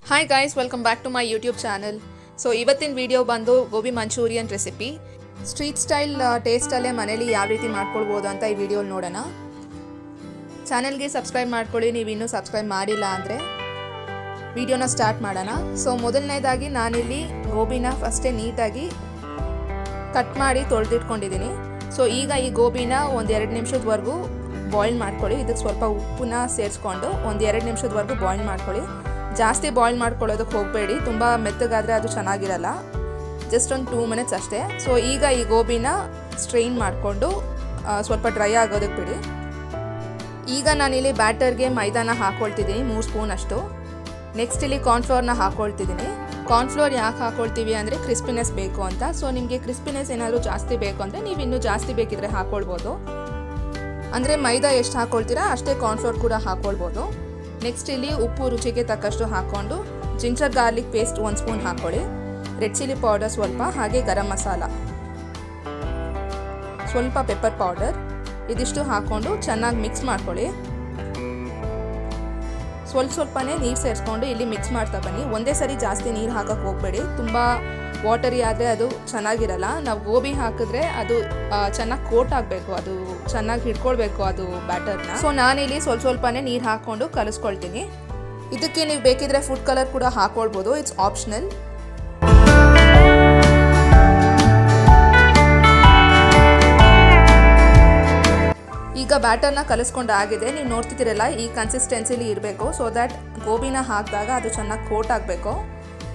Hi guys, welcome back to my YouTube channel. So ಇವತ್ತಿನ video ಬಂದು gobi Manchurian recipe. Street style ಟೇಸ್ಟಲ್ಲೇ ಮನೇಲಿ ಯಾವ ರೀತಿ ಮಾಡ್ಕೊಳ್ಬೋದು ಅಂತ ಈ ವಿಡಿಯೋಲಿ ನೋಡೋಣ. ಚಾನಲ್ಗೆ ಸಬ್ಸ್ಕ್ರೈಬ್ ಮಾಡ್ಕೊಳ್ಳಿ ನೀವು ಇನ್ನೂ ಸಬ್ಸ್ಕ್ರೈಬ್ ಮಾಡಿಲ್ಲ ಅಂದರೆ. ವಿಡಿಯೋನ ಸ್ಟಾರ್ಟ್ ಮಾಡೋಣ. ಸೊ ಮೊದಲನೇದಾಗಿ ನಾನಿಲ್ಲಿ ಗೋಬಿನ ಫಸ್ಟೇ ನೀಟಾಗಿ ಕಟ್ ಮಾಡಿ ತೊಳೆದಿಟ್ಕೊಂಡಿದ್ದೀನಿ. ಸೊ ಈಗ ಈ ಗೋಬಿನ ಒಂದು 2 ನಿಮಿಷದವರೆಗೂ ಬಾಯ್ಲ್ ಮಾಡ್ಕೊಳ್ಳಿ. ಇದಕ್ಕೆ ಸ್ವಲ್ಪ ಉಪ್ಪನ್ನ ಸೇರಿಸ್ಕೊಂಡು ಒಂದು 2 ನಿಮಿಷದವರೆಗೂ ಬಾಯ್ಲ್ ಮಾಡ್ಕೊಳ್ಳಿ. ಜಾಸ್ತಿ ಬಾಯ್ಲ್ ಮಾಡ್ಕೊಳ್ಳೋದಕ್ಕೆ ಹೋಗಬೇಡಿ, ತುಂಬ ಮೆತ್ತಗಾದರೆ ಅದು ಚೆನ್ನಾಗಿರಲ್ಲ. ಜಸ್ಟ್ ಒಂದು 2 ಮಿನಿಟ್ಸ್ ಅಷ್ಟೇ. ಸೊ ಈಗ ಈ ಗೋಬಿನ ಸ್ಟ್ರೈನ್ ಮಾಡಿಕೊಂಡು ಸ್ವಲ್ಪ ಡ್ರೈ ಆಗೋದಕ್ಕೆ ಬಿಡಿ. ಈಗ ನಾನಿಲ್ಲಿ ಬ್ಯಾಟರ್ಗೆ ಮೈದಾನ ಹಾಕ್ಕೊಳ್ತಿದ್ದೀನಿ 3 ಸ್ಪೂನ್ ಅಷ್ಟು. ನೆಕ್ಸ್ಟ್ ಇಲ್ಲಿ ಕಾರ್ನ್ಫ್ಲೋರ್ನ ಹಾಕ್ಕೊಳ್ತಿದ್ದೀನಿ. ಕಾರ್ನ್ಫ್ಲೋರ್ ಯಾಕೆ ಹಾಕ್ಕೊಳ್ತೀವಿ ಅಂದರೆ ಕ್ರಿಸ್ಪಿನೆಸ್ ಬೇಕು ಅಂತ. ಸೊ ನಿಮಗೆ ಕ್ರಿಸ್ಪಿನೆಸ್ ಏನಾದರೂ ಜಾಸ್ತಿ ಬೇಕು ಅಂದರೆ ನೀವು ಇನ್ನೂ ಜಾಸ್ತಿ ಬೇಕಿದ್ರೆ ಹಾಕ್ಕೊಳ್ಬೋದು. ಅಂದರೆ ಮೈದಾ ಎಷ್ಟು ಹಾಕ್ಕೊಳ್ತೀರಾ ಅಷ್ಟೇ ಕಾರ್ನ್ಫ್ಲೋರ್ ಕೂಡ ಹಾಕ್ಕೊಳ್ಬೋದು. ನೆಕ್ಸ್ಟ್ ಇಲ್ಲಿ ಉಪ್ಪು ರುಚಿಗೆ ತಕ್ಕಷ್ಟು ಹಾಕ್ಕೊಂಡು ಜಿಂಜರ್ ಗಾರ್ಲಿಕ್ ಪೇಸ್ಟ್ 1 ಸ್ಪೂನ್ ಹಾಕ್ಕೊಳ್ಳಿ. ರೆಡ್ ಚಿಲ್ಲಿ ಪೌಡರ್ ಸ್ವಲ್ಪ, ಹಾಗೆ ಗರಂ ಮಸಾಲ ಸ್ವಲ್ಪ, ಪೆಪ್ಪರ್ ಪೌಡರ್ ಇದಿಷ್ಟು ಹಾಕ್ಕೊಂಡು ಚೆನ್ನಾಗಿ ಮಿಕ್ಸ್ ಮಾಡ್ಕೊಳ್ಳಿ. ಸ್ವಲ್ಪನೇ ನೀರು ಸೇರಿಸ್ಕೊಂಡು ಇಲ್ಲಿ ಮಿಕ್ಸ್ ಮಾಡ್ತಾ ಬನ್ನಿ. ಒಂದೇ ಸರಿ ಜಾಸ್ತಿ ನೀರು ಹಾಕಕ್ಕೆ ಹೋಗಬೇಡಿ, ತುಂಬ ವಾಟರಿ ಆದರೆ ಅದು ಚೆನ್ನಾಗಿರಲ್ಲ. ನಾವು ಗೋಬಿ ಹಾಕಿದ್ರೆ ಅದು ಚೆನ್ನಾಗಿ ಕೋಟ್ ಆಗಬೇಕು, ಅದು ಚೆನ್ನಾಗಿ ಹಿಡ್ಕೊಳ್ಬೇಕು ಅದು ಬ್ಯಾಟರ್ನ. ಸೊ ನಾನಿಲ್ಲಿ ಸ್ವಲ್ಪನೇ ನೀರು ಹಾಕ್ಕೊಂಡು ಕಲಿಸ್ಕೊಳ್ತೀನಿ. ಇದಕ್ಕೆ ನೀವು ಬೇಕಿದ್ರೆ ಫುಡ್ ಕಲರ್ ಕೂಡ ಹಾಕ್ಕೊಳ್ಬೋದು, ಇಟ್ಸ್ ಆಪ್ಷನಲ್. ಈಗ ಬ್ಯಾಟರ್ನ ಕಲಿಸ್ಕೊಂಡಾಗಿದೆ. ನೀವು ನೋಡ್ತಿದ್ದೀರಲ್ಲ, ಈ ಕನ್ಸಿಸ್ಟೆನ್ಸಿಲಿ ಇರಬೇಕು. ಸೊ ದ್ಯಾಟ್ ಗೋಬಿನ ಹಾಕಿದಾಗ ಅದು ಚೆನ್ನಾಗಿ ಕೋಟ್ ಆಗಬೇಕು.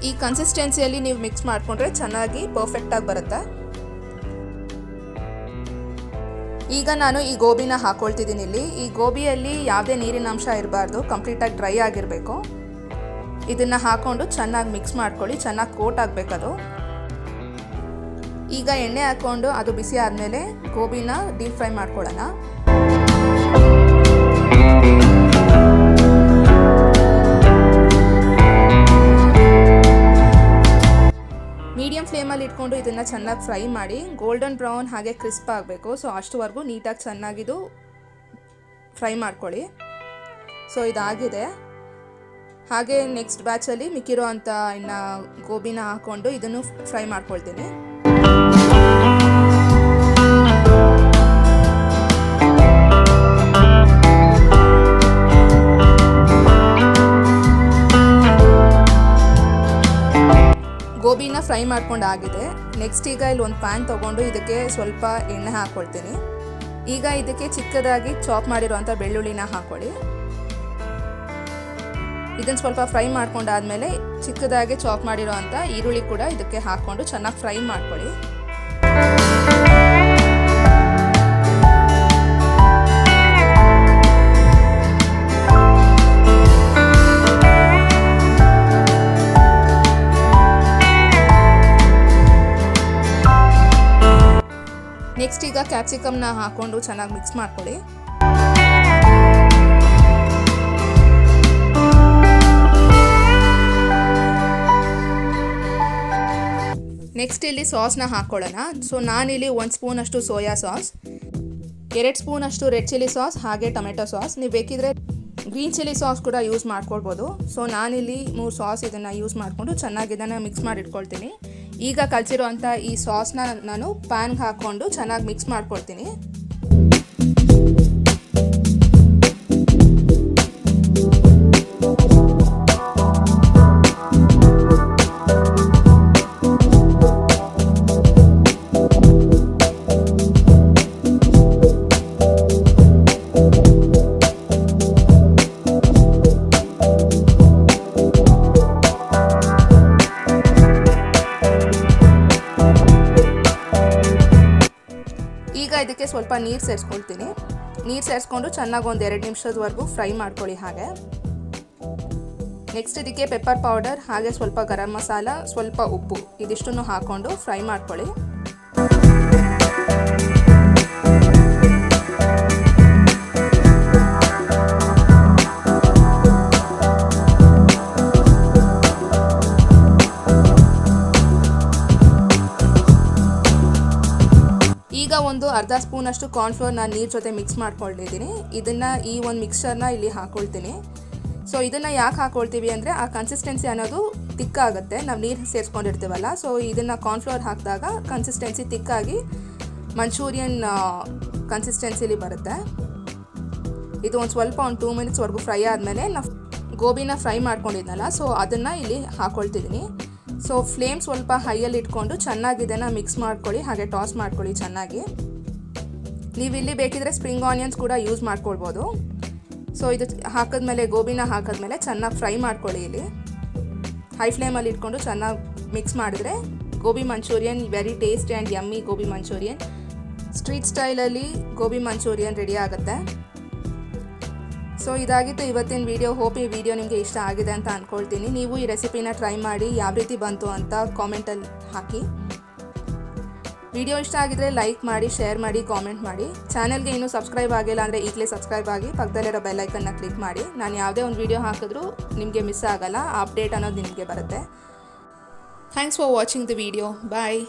ಈ ಕನ್ಸಿಸ್ಟೆನ್ಸಿಯಲ್ಲಿ ನೀವು ಮಿಕ್ಸ್ ಮಾಡಿಕೊಂಡ್ರೆ ಚೆನ್ನಾಗಿ ಪರ್ಫೆಕ್ಟಾಗಿ ಬರುತ್ತೆ. ಈಗ ನಾನು ಈ ಗೋಬಿನ ಹಾಕ್ಕೊಳ್ತಿದ್ದೀನಿ ಇಲ್ಲಿ. ಈ ಗೋಬಿಯಲ್ಲಿ ಯಾವುದೇ ನೀರಿನ ಅಂಶ ಇರಬಾರ್ದು, ಕಂಪ್ಲೀಟಾಗಿ ಡ್ರೈ ಆಗಿರಬೇಕು. ಇದನ್ನು ಹಾಕ್ಕೊಂಡು ಚೆನ್ನಾಗಿ ಮಿಕ್ಸ್ ಮಾಡ್ಕೊಳ್ಳಿ, ಚೆನ್ನಾಗಿ ಕೋಟ್ ಆಗಬೇಕದು. ಈಗ ಎಣ್ಣೆ ಹಾಕ್ಕೊಂಡು ಅದು ಬಿಸಿ ಆದಮೇಲೆ ಗೋಬಿನ ಡೀಪ್ ಫ್ರೈ ಮಾಡ್ಕೊಳ್ಳೋಣ. ಮೀಡಿಯಂ ಫ್ಲೇಮಲ್ಲಿ ಇಟ್ಕೊಂಡು ಇದನ್ನು ಚೆನ್ನಾಗಿ ಫ್ರೈ ಮಾಡಿ ಗೋಲ್ಡನ್ ಬ್ರೌನ್ ಹಾಗೆ ಕ್ರಿಸ್ಪ್ ಆಗಬೇಕು. ಸೊ ಅಷ್ಟುವರೆಗೂ ನೀಟಾಗಿ ಚೆನ್ನಾಗಿದು ಫ್ರೈ ಮಾಡ್ಕೊಳ್ಳಿ. ಸೊ ಇದಾಗಿದೆ. ಹಾಗೆ ನೆಕ್ಸ್ಟ್ ಬ್ಯಾಚಲ್ಲಿ ಮಿಕ್ಕಿರೋ ಅಂಥ ಇನ್ನು ಗೋಬಿನ ಹಾಕ್ಕೊಂಡು ಇದನ್ನು ಫ್ರೈ ಮಾಡ್ಕೊಳ್ತೀನಿ. ಗೋಬಿನ ಫ್ರೈ ಮಾಡ್ಕೊಂಡು ಆಗಿದೆ. ನೆಕ್ಸ್ಟ್ ಈಗ ಇಲ್ಲಿ ಒಂದು ಪ್ಯಾನ್ ತೊಗೊಂಡು ಇದಕ್ಕೆ ಸ್ವಲ್ಪ ಎಣ್ಣೆ ಹಾಕ್ಕೊಳ್ತೀನಿ. ಈಗ ಇದಕ್ಕೆ ಚಿಕ್ಕದಾಗಿ ಚಾಪ್ ಮಾಡಿರೋವಂಥ ಬೆಳ್ಳುಳ್ಳಿನ ಹಾಕ್ಕೊಳ್ಳಿ. ಇದನ್ನು ಸ್ವಲ್ಪ ಫ್ರೈ ಮಾಡ್ಕೊಂಡಾದ್ಮೇಲೆ ಚಿಕ್ಕದಾಗಿ ಚಾಪ್ ಮಾಡಿರೋವಂಥ ಈರುಳ್ಳಿ ಕೂಡ ಇದಕ್ಕೆ ಹಾಕ್ಕೊಂಡು ಚೆನ್ನಾಗಿ ಫ್ರೈ ಮಾಡ್ಕೊಳ್ಳಿ. ನೆಕ್ಸ್ಟ್ ಈಗ ಕ್ಯಾಪ್ಸಿಕಮ್ನ ಹಾಕ್ಕೊಂಡು ಚೆನ್ನಾಗಿ ಮಿಕ್ಸ್ ಮಾಡ್ಕೊಳ್ಳಿ. ನೆಕ್ಸ್ಟ್ ಇಲ್ಲಿ ಸಾಸ್ನ ಹಾಕ್ಕೊಳ್ಳೋಣ. ಸೊ ನಾನಿಲ್ಲಿ 1 ಸ್ಪೂನ್ ಅಷ್ಟು ಸೋಯಾ ಸಾಸ್, 2 ಸ್ಪೂನ್ ಅಷ್ಟು ರೆಡ್ ಚಿಲ್ಲಿ ಸಾಸ್, ಹಾಗೆ ಟೊಮೆಟೊ ಸಾಸ್. ನೀವು ಬೇಕಿದ್ರೆ ಗ್ರೀನ್ ಚಿಲ್ಲಿ ಸಾಸ್ ಕೂಡ ಯೂಸ್ ಮಾಡ್ಕೊಳ್ಬೋದು. ಸೊ ನಾನಿಲ್ಲಿ 3 ಸಾಸ್ ಇದನ್ನು ಯೂಸ್ ಮಾಡಿಕೊಂಡು ಚೆನ್ನಾಗಿ ಇದನ್ನು ಮಿಕ್ಸ್ ಮಾಡಿ ಇಟ್ಕೊಳ್ತೀನಿ. ಈಗ ಕಲಸಿರೋ ಅಂಥ ಈ ಸಾಸ್ನ ನಾನು ಪ್ಯಾನ್ಗೆ ಹಾಕ್ಕೊಂಡು ಚೆನ್ನಾಗಿ ಮಿಕ್ಸ್ ಮಾಡ್ಕೊಳ್ತೀನಿ. ಇದಕ್ಕೆ ಸ್ವಲ್ಪ ನೀರು ಸೇರಿಸ್ಕೊಳ್ತೀನಿ. ನೀರು ಸೇರಿಸ್ಕೊಂಡು ಚೆನ್ನಾಗಿ ಒಂದು 2 ನಿಮಿಷದವರೆಗೂ ಫ್ರೈ ಮಾಡ್ಕೊಳ್ಳಿ. ಹಾಗೆ ನೆಕ್ಸ್ಟ್ ಇದಕ್ಕೆ ಪೆಪ್ಪರ್ ಪೌಡರ್ ಹಾಗೆ ಸ್ವಲ್ಪ ಗರಂ ಮಸಾಲ, ಸ್ವಲ್ಪ ಉಪ್ಪು ಇದಿಷ್ಟನ್ನು ಹಾಕ್ಕೊಂಡು ಫ್ರೈ ಮಾಡ್ಕೊಳ್ಳಿ. ಈಗ ಒಂದು ಅರ್ಧ ಸ್ಪೂನ್ ಅಷ್ಟು ಕಾರ್ನ್ಫ್ಲೋರ್ ನಾನು ನೀರು ಜೊತೆ ಮಿಕ್ಸ್ ಮಾಡ್ಕೊಂಡಿದ್ದೀನಿ. ಇದನ್ನು ಈ ಒಂದು ಮಿಕ್ಸ್ಚರ್ನ ಇಲ್ಲಿ ಹಾಕ್ಕೊಳ್ತೀನಿ. ಸೊ ಇದನ್ನು ಯಾಕೆ ಹಾಕ್ಕೊಳ್ತೀವಿ ಅಂದರೆ ಆ ಕನ್ಸಿಸ್ಟೆನ್ಸಿ ಅನ್ನೋದು ತಿಕ್ಕಾಗುತ್ತೆ, ನಾವು ನೀರು ಸೇರಿಸ್ಕೊಂಡಿರ್ತೀವಲ್ಲ. ಸೊ ಇದನ್ನು ಕಾರ್ನ್ಫ್ಲವರ್ ಹಾಕಿದಾಗ ಕನ್ಸಿಸ್ಟೆನ್ಸಿ ತಿಕ್ಕಾಗಿ ಮಂಚೂರಿಯನ್ ಕನ್ಸಿಸ್ಟೆನ್ಸಿಲಿ ಬರುತ್ತೆ. ಇದು ಒಂದು ಸ್ವಲ್ಪ 2 ಮಿನಿಟ್ಸ್ವರೆಗೂ ಫ್ರೈ ಆದಮೇಲೆ ನಾವು ಗೋಬಿನ ಫ್ರೈ ಮಾಡ್ಕೊಂಡಿದ್ನಲ್ಲ, ಸೊ ಅದನ್ನು ಇಲ್ಲಿ ಹಾಕ್ಕೊಳ್ತಿದ್ದೀನಿ. ಸೊ ಫ್ಲೇಮ್ ಸ್ವಲ್ಪ ಹೈಯಲ್ಲಿ ಇಟ್ಕೊಂಡು ಚೆನ್ನಾಗಿ ಇದನ್ನು ಮಿಕ್ಸ್ ಮಾಡ್ಕೊಳ್ಳಿ, ಹಾಗೆ ಟಾಸ್ ಮಾಡ್ಕೊಳ್ಳಿ ಚೆನ್ನಾಗಿ. ನೀವು ಇಲ್ಲಿ ಬೇಕಿದ್ರೆ ಸ್ಪ್ರಿಂಗ್ ಆನಿಯನ್ಸ್ ಕೂಡ ಯೂಸ್ ಮಾಡ್ಕೊಳ್ಬೋದು. ಸೊ ಇದು ಹಾಕಿದ್ಮೇಲೆ ಗೋಬಿನ ಹಾಕಿದ್ಮೇಲೆ ಚೆನ್ನಾಗಿ ಫ್ರೈ ಮಾಡ್ಕೊಳ್ಳಿ. ಇಲ್ಲಿ ಹೈ ಫ್ಲೇಮಲ್ಲಿ ಇಟ್ಕೊಂಡು ಚೆನ್ನಾಗಿ ಮಿಕ್ಸ್ ಮಾಡಿದ್ರೆ gobi manchurian very tasty and yummy gobi manchurian, street ಸ್ಟೈಲಲ್ಲಿ ಗೋಬಿ ಮಂಚೂರಿಯನ್ ರೆಡಿ ಆಗುತ್ತೆ. ಸೊ ಇದಾಗಿತ್ತು ಇವತ್ತಿನ ವಿಡಿಯೋ. ಹೋಪ್ ಈ ವಿಡಿಯೋ ನಿಮಗೆ ಇಷ್ಟ ಆಗಿದೆ ಅಂತ ಅಂದ್ಕೊಳ್ತೀನಿ. ನೀವು ಈ ರೆಸಿಪಿನ ಟ್ರೈ ಮಾಡಿ ಯಾವ ರೀತಿ ಬಂತು ಅಂತ ಕಾಮೆಂಟಲ್ಲಿ ಹಾಕಿ. ವಿಡಿಯೋ ಇಷ್ಟ ಆಗಿದ್ರೆ ಲೈಕ್ ಮಾಡಿ, ಶೇರ್ ಮಾಡಿ, ಕಾಮೆಂಟ್ ಮಾಡಿ. ಚಾನಲ್ಗೆ ಇನ್ನೂ ಸಬ್ಸ್ಕ್ರೈಬ್ ಆಗಿಲ್ಲ ಅಂದರೆ ಈಗಲೇ ಸಬ್ಸ್ಕ್ರೈಬ್ ಆಗಿ ಪಕ್ಕದಲ್ಲಿರೋ ಬೆಲ್ ಐಕನ್ನ ಕ್ಲಿಕ್ ಮಾಡಿ. ನಾನು ಯಾವುದೇ ಒಂದು ವಿಡಿಯೋ ಹಾಕಿದ್ರೂ ನಿಮಗೆ ಮಿಸ್ ಆಗಲ್ಲ, ಅಪ್ಡೇಟ್ ಅನ್ನೋದು ನಿಮಗೆ ಬರುತ್ತೆ. Thanks for watching the video. Bye.